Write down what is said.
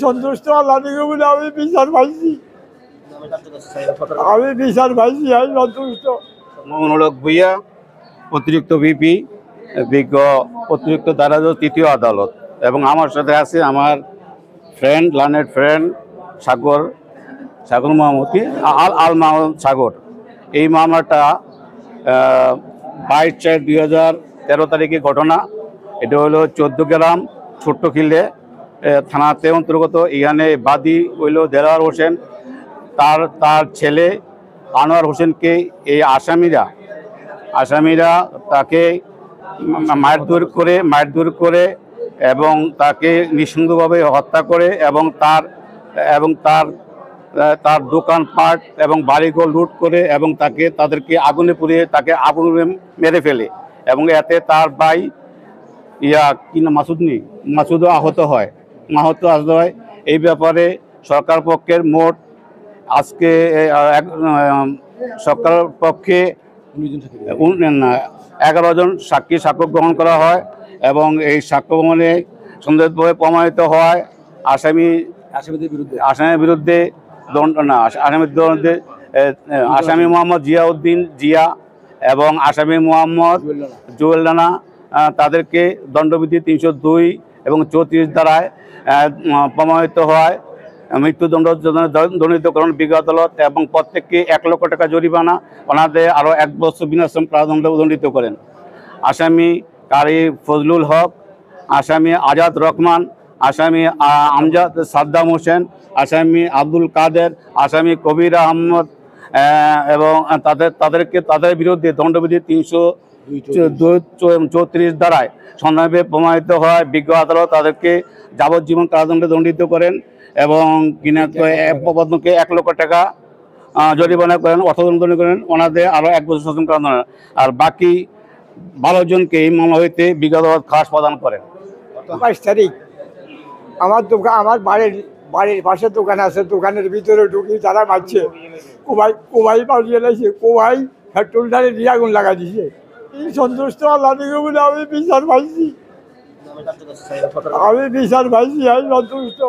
সন্তুষ্ট আল্লাহ থেকে বলে আমি বিচার পাইছি, আমি বিচার পাইছি, আমি সন্তুষ্ট। মনোলোক ভুইয়া, অতিরিক্ত ভিপি, বিজ্ঞ অতিরিক্ত দারাজ তৃতীয় আদালত। এবং আমার সাথে আছে আমার ফ্রেন্ড, লার্নেড ফ্রেন্ড সাগর মাহমুদি, আল মাহমুদ সাগর। এই মামলাটা 22/4/2013 তারিখে ঘটনা। এটা হলো 14 গ্রাম ছোট্ট খিলে থানাতে অন্তর্গত। এখানে বাদী হইল দেলাওয়ার হোসেন, তার ছেলে আনোয়ার হোসেনকে এই আসামিরা তাকে মারধর করে এবং তাকে নৃশংসভাবে হত্যা করে এবং তার দোকানপাট এবং বাড়িঘর লুট করে এবং তাদেরকে আগুনে পুড়িয়ে তাকে আগুনে মেরে ফেলে এবং এতে তার ভাই মাসুদও আহত হয়। এই ব্যাপারে সরকার পক্ষের মোট আজকে সরকার পক্ষে 11 জন সাক্ষ্য গ্রহণ করা হয় এবং এই সাক্ষ্য গ্রহণে সন্দেহভাবে প্রমাণিত হয় আসামির বিরুদ্ধে আসামি মোহাম্মদ জিয়াউদ্দিন এবং আসামি মোহাম্মদ জুয়েল রানা, তাদেরকে দণ্ডবিধি 302 এবং 34 ধারায় প্রমাণিত হয় মৃত্যুদণ্ড দণ্ডিতকরণ বিজ্ঞ আদালত এবং প্রত্যেককে 1 লক্ষ টাকা জরিমানা, ওনাদের আরও 1 বছর বিনাশ্রম কারাদণ্ড দণ্ডিত করেন। আসামি কারি ফজলুল হক, আসামি আজাদ রহমান, আসামি আমজাদ সাদ্দাম হোসেন, আসামি আব্দুল কাদের, আসামি কবির আহমদ এবং তাদের বিরুদ্ধে দণ্ডবিধি 334 ধারায় সন্দেহে প্রমাণিত হয়। বিজ্ঞ আদালত তাদেরকে যাবজ্জীবন কারাদণ্ডে দণ্ডিত করেন এবং 1 লক্ষ টাকা জরিমানা করেন, অর্থদণ্ড করেন। ওনাদের আরও 1 বছর শাসন করানো। আর বাকি 12 জনকে এই মামলা হইতে বিজ্ঞ আদালত খালাস প্রদান করেন। 22 তারিখ আমার বাড়ির পাশে দোকান আছে, দোকানের ভিতরে ঢুকি তারা মারছে, কোবাই পাঠিয়ে লাইছে, কোবাই পেট্রোল ঢালে দিয়ে আগুন লাগা দিছে। এই সন্তুষ্ট আল্লাহ থেকে বলে আমি বিচার পাইছি, আমি সন্তুষ্ট।